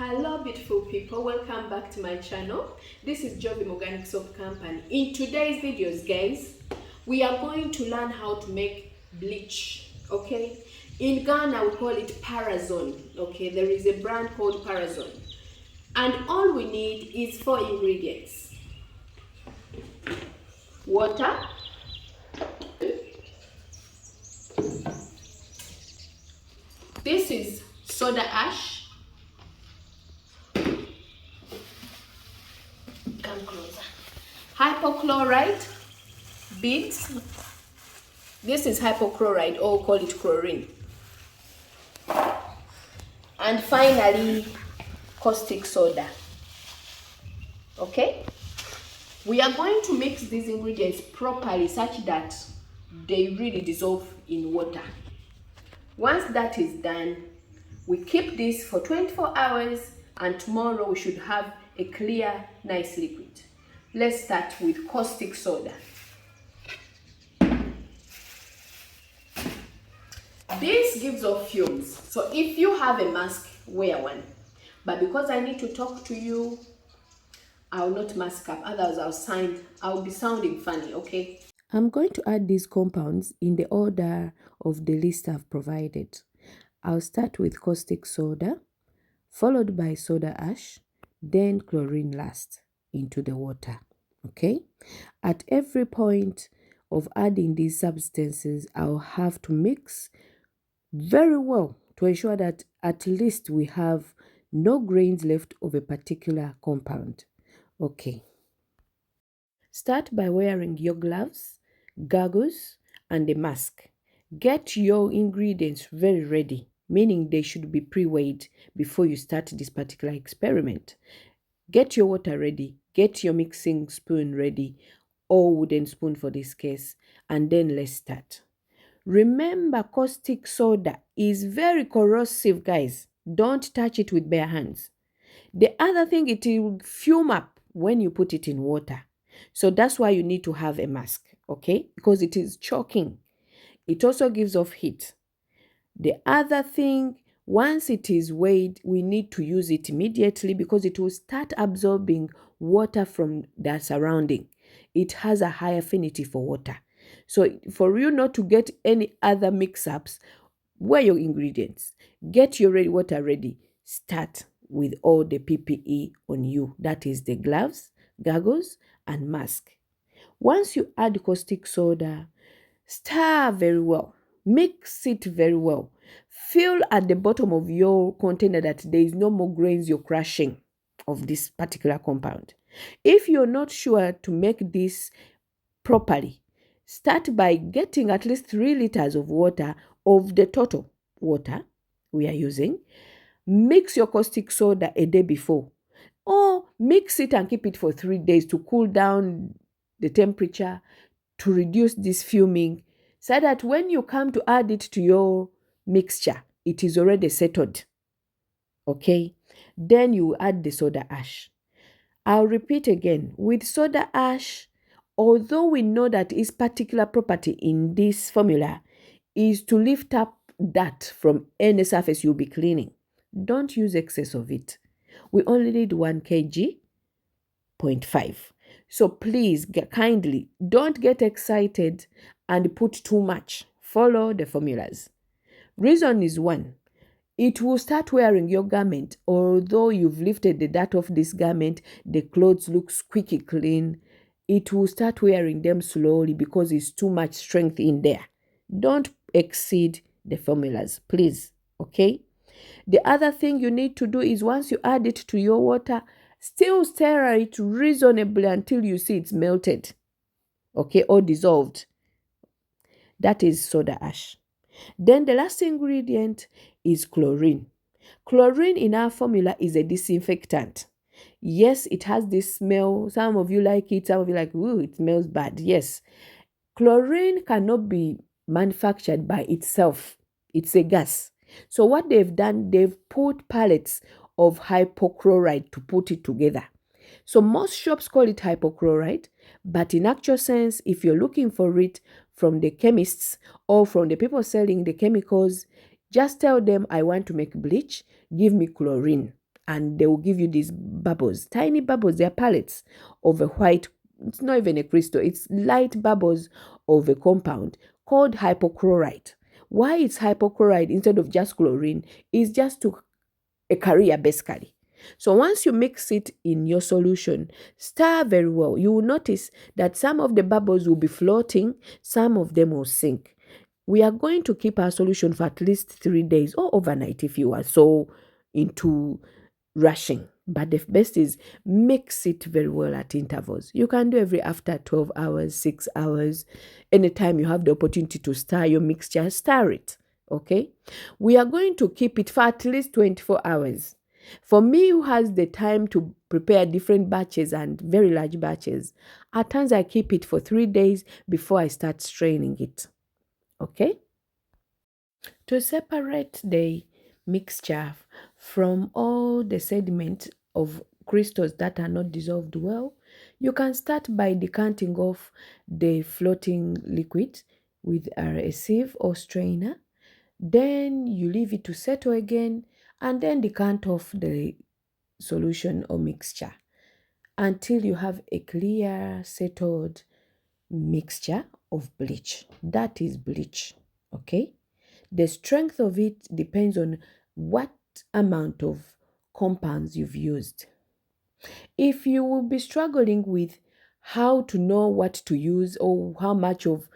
Hello beautiful people, welcome back to my channel. This is Jovim Organic Soap Company. In today's videos guys, we are going to learn how to make bleach. Okay, in Ghana we call it Parazone. Okay, there is a brand called Parazone, and all we need is 4 ingredients: water, this is soda ash, come closer, hypochlorite beads. This is hypochlorite, or call it chlorine. And finally, caustic soda. Okay? We are going to mix these ingredients properly such that they really dissolve in water. Once that is done, we keep this for 24 hours and tomorrow we should have a clear, nice liquid. Let's start with caustic soda. This gives off fumes, so if you have a mask, wear one. But because I need to talk to you, I'll not mask up, otherwise I'll be sounding funny, okay? I'm going to add these compounds in the order of the list I've provided. I'll start with caustic soda, followed by soda ash, then chlorine last into the water, okay? At every point of adding these substances, I'll have to mix very well to ensure that at least we have no grains left of a particular compound. Okay. Start by wearing your gloves, goggles, and a mask. Get your ingredients very ready, meaning they should be pre-weighed before you start this particular experiment. Get your water ready, get your mixing spoon ready, or wooden spoon for this case, and then let's start. Remember, caustic soda is very corrosive, guys. Don't touch it with bare hands. The other thing, it will fume up when you put it in water. So that's why you need to have a mask, okay? Because it is choking. It also gives off heat. The other thing, once it is weighed, we need to use it immediately because it will start absorbing water from the surrounding. It has a high affinity for water. So for you not to get any other mix-ups, weigh your ingredients. Get your water ready. Start with all the PPE on you. That is the gloves, goggles, and mask. Once you add caustic soda, stir very well. Mix it very well. Feel at the bottom of your container that there is no more grains you're crushing of this particular compound. If you're not sure to make this properly, start by getting at least 3 liters of water of the total water we are using. Mix your caustic soda a day before, or mix it and keep it for 3 days to cool down the temperature, to reduce this fuming, so that when you come to add it to your mixture, it is already settled. Okay? Then you add the soda ash. I'll repeat again, with soda ash, although we know that its particular property in this formula is to lift up dirt from any surface you'll be cleaning, don't use excess of it. We only need 1 kg, 0.5. So please, kindly, don't get excited and put too much. Follow the formulas. Reason is one, it will start wearing your garment. Although you've lifted the dirt off this garment, the clothes look squeaky clean. It will start wearing them slowly because it's too much strength in there. Don't exceed the formulas, please, okay? The other thing you need to do is once you add it to your water, still stir it reasonably until you see it's melted, okay, or dissolved. That is soda ash. Then the last ingredient is chlorine. Chlorine in our formula is a disinfectant. Yes, it has this smell. Some of you like it, some of you like, ooh, it smells bad. Yes, chlorine cannot be manufactured by itself. It's a gas. So what they've done, they've put pellets of hypochlorite to put it together. So most shops call it hypochlorite, but in actual sense, if you're looking for it from the chemists or from the people selling the chemicals, just tell them, I want to make bleach, give me chlorine. and they will give you these bubbles, tiny bubbles. They are pellets of a white, it's not even a crystal, it's light bubbles of a compound called hypochlorite. Why it's hypochlorite instead of just chlorine is just to a carrier basically. So once you mix it in your solution, stir very well. You will notice that some of the bubbles will be floating, some of them will sink. We are going to keep our solution for at least 3 days or overnight if you are so into rushing. But the best is mix it very well at intervals. You can do every after 12 hours, 6 hours. Anytime you have the opportunity to stir your mixture, stir it. Okay? We are going to keep it for at least 24 hours. For me, who has the time to prepare different batches and very large batches, at times I keep it for 3 days before I start straining it. Okay? To separate the mixture from all the sediment of crystals that are not dissolved well, you can start by decanting off the floating liquid with a sieve or strainer. Then you leave it to settle again and then decant off the solution or mixture until you have a clear, settled mixture of bleach. That is bleach. Okay? The strength of it depends on what amount of compounds you've used. If you will be struggling with how to know what to use or how much of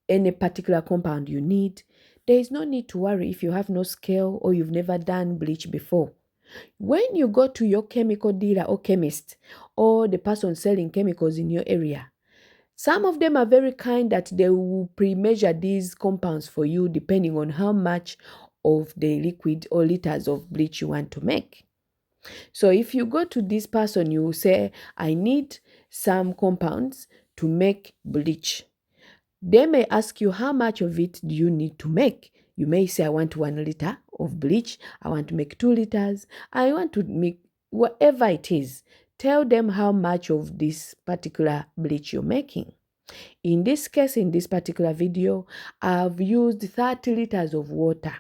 any particular compound you need, there is no need to worry if you have no scale or you've never done bleach before. When you go to your chemical dealer or chemist or the person selling chemicals in your area, some of them are very kind that they will pre-measure these compounds for you depending on how much of the liquid or liters of bleach you want to make. So if you go to this person, you will say, I need some compounds to make bleach. They may ask you how much of it do you need to make. You may say, I want 1 liter of bleach. I want to make 2 liters. I want to make whatever it is. Tell them how much of this particular bleach you're making. In this case, in this particular video, I've used 30 liters of water,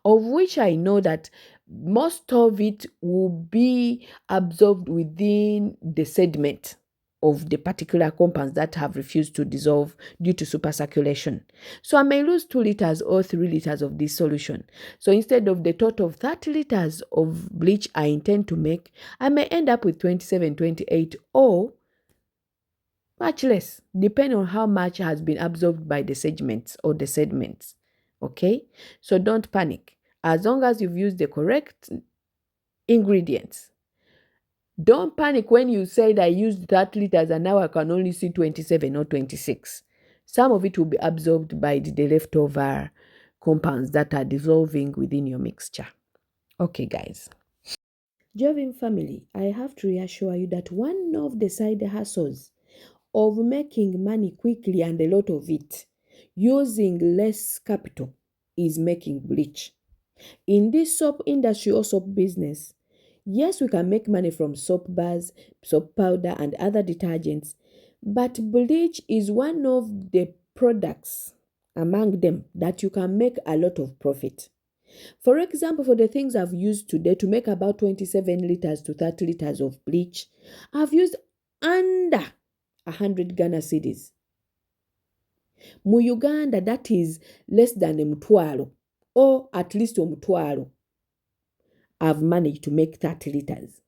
of which I know that most of it will be absorbed within the sediment of the particular compounds that have refused to dissolve due to supercirculation. So I may lose 2 liters or 3 liters of this solution. So instead of the total of 30 liters of bleach I intend to make, I may end up with 27, 28 or much less, depending on how much has been absorbed by the sediments or the sediments. Okay? So don't panic. As long as you've used the correct ingredients. Don't panic when you said I used 30 liters and now I can only see 27 or 26. Some of it will be absorbed by the leftover compounds that are dissolving within your mixture. Okay, guys. Jovin family, I have to reassure you that one of the side hustles of making money quickly and a lot of it using less capital is making bleach. In this soap industry or soap business, yes, we can make money from soap bars, soap powder, and other detergents, but bleach is one of the products among them that you can make a lot of profit. For example, for the things I've used today to make about 27 liters to 30 liters of bleach, I've used under 100 Ghana cedis. Mu Uganda, that is less than a mutwalo, or at least a mutwalo. I've managed to make 30 liters.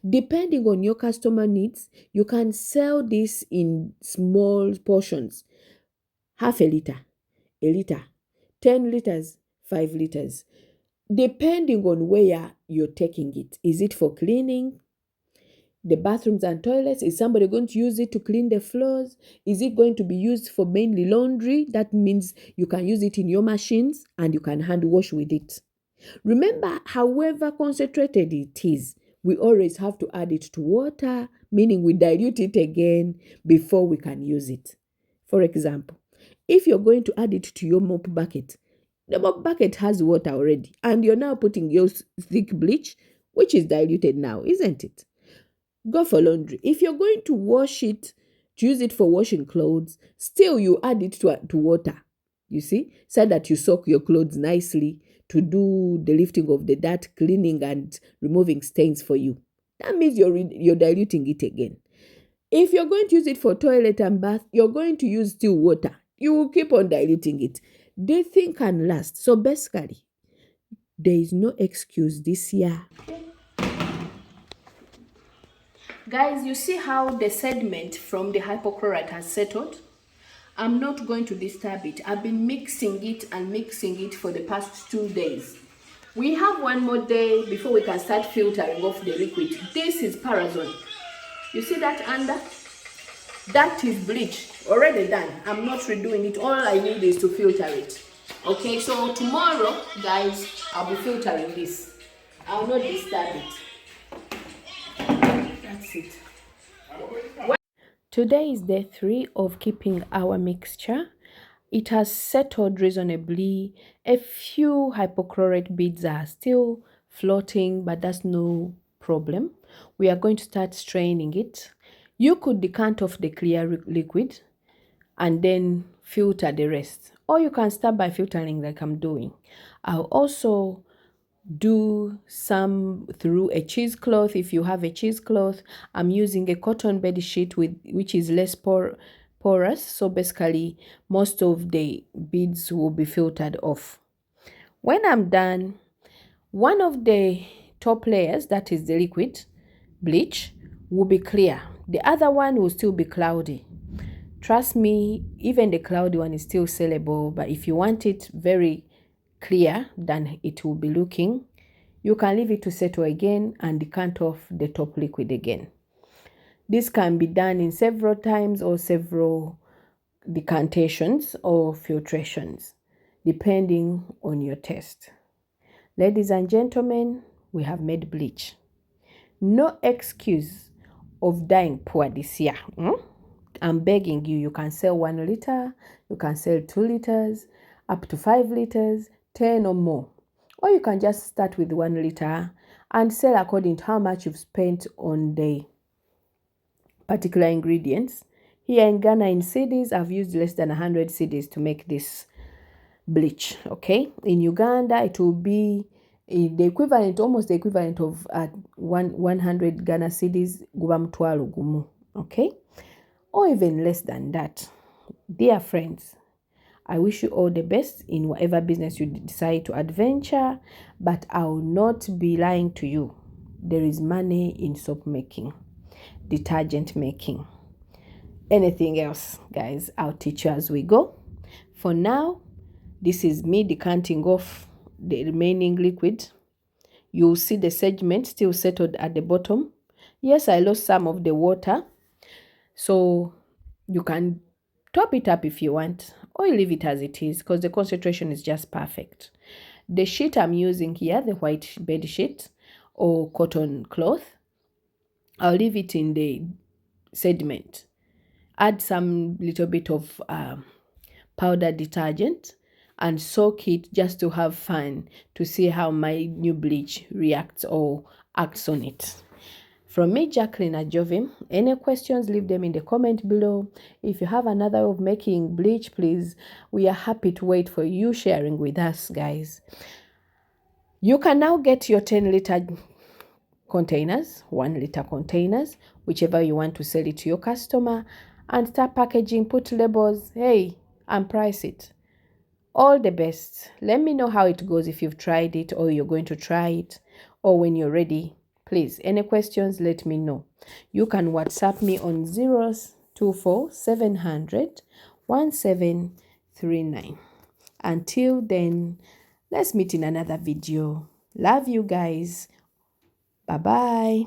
Depending on your customer needs, you can sell this in small portions. Half a liter, 10 liters, 5 liters. Depending on where you're taking it. Is it for cleaning the bathrooms and toilets? Is somebody going to use it to clean the floors? Is it going to be used for mainly laundry? That means you can use it in your machines and you can hand wash with it. Remember, however concentrated it is, we always have to add it to water, meaning we dilute it again before we can use it. For example, if you're going to add it to your mop bucket, the mop bucket has water already, and you're now putting your thick bleach, which is diluted now, isn't it? Go for laundry. If you're going to wash it, to use it for washing clothes, still you add it to water, you see, so that you soak your clothes nicely to do the lifting of the dirt, cleaning and removing stains for you. That means you're diluting it again. If you're going to use it for toilet and bath, you're going to use still water. You will keep on diluting it. The thing can last. So basically, there is no excuse this year. Guys, you see how the sediment from the hypochlorite has settled? I'm not going to disturb it. I've been mixing it for the past 2 days. We have one more day before we can start filtering off the liquid. This is Parazone. You see that under? That is bleach, already done. I'm not redoing it. All I need is to filter it. Okay, so tomorrow, guys, I'll be filtering this. I'll not disturb it. That's it. Today is day 3 of keeping our mixture. It has settled reasonably. A few hypochlorite beads are still floating, but that's no problem. We are going to start straining it. You could decant off the clear liquid and then filter the rest. Or you can start by filtering like I'm doing. I'll also do some through a cheesecloth. If you have a cheesecloth, I'm using a cotton bed sheet which is less porous, so basically most of the beads will be filtered off. When I'm done, one of the top layers, that is the liquid bleach, will be clear. The other one will still be cloudy. Trust me, even the cloudy one is still sellable, but if you want it very clear than it will be looking, you can leave it to settle again and decant off the top liquid again. This can be done in several times or several decantations or filtrations, depending on your taste. Ladies and gentlemen, we have made bleach. No excuse of dying poor this year. I'm begging you, you can sell 1 liter, you can sell 2 liters, up to 5 liters, 10 or more. Or you can just start with 1 liter and sell according to how much you've spent on the particular ingredients. Here in Ghana, in cedis, I've used less than 100 cedis to make this bleach, okay? In Uganda, it will be the equivalent, almost the equivalent of 100 Ghana cedis, gumu, okay? Or even less than that. Dear friends, I wish you all the best in whatever business you decide to adventure, but I will not be lying to you. There is money in soap making, detergent making, anything else, guys. I'll teach you as we go. For now, this is me decanting off the remaining liquid. You'll see the sediment still settled at the bottom. Yes, I lost some of the water, so you can top it up if you want, or you leave it as it is because the concentration is just perfect. The sheet I'm using here, the white bed sheet or cotton cloth, I'll leave it in the sediment. Add some little bit of powder detergent and soak it just to have fun, to see how my new bleach reacts or acts on it. From me, Jacqueline Ajovim. Any questions, leave them in the comment below. If you have another way of making bleach, please, we are happy to wait for you sharing with us, guys. You can now get your 10-liter containers, 1-liter containers, whichever you want to sell it to your customer, and start packaging, put labels, hey, and price it. All the best. Let me know how it goes if you've tried it or you're going to try it, or when you're ready. Please, any questions, let me know. You can WhatsApp me on 024 700 1739. Until then, let's meet in another video. Love you guys. Bye-bye.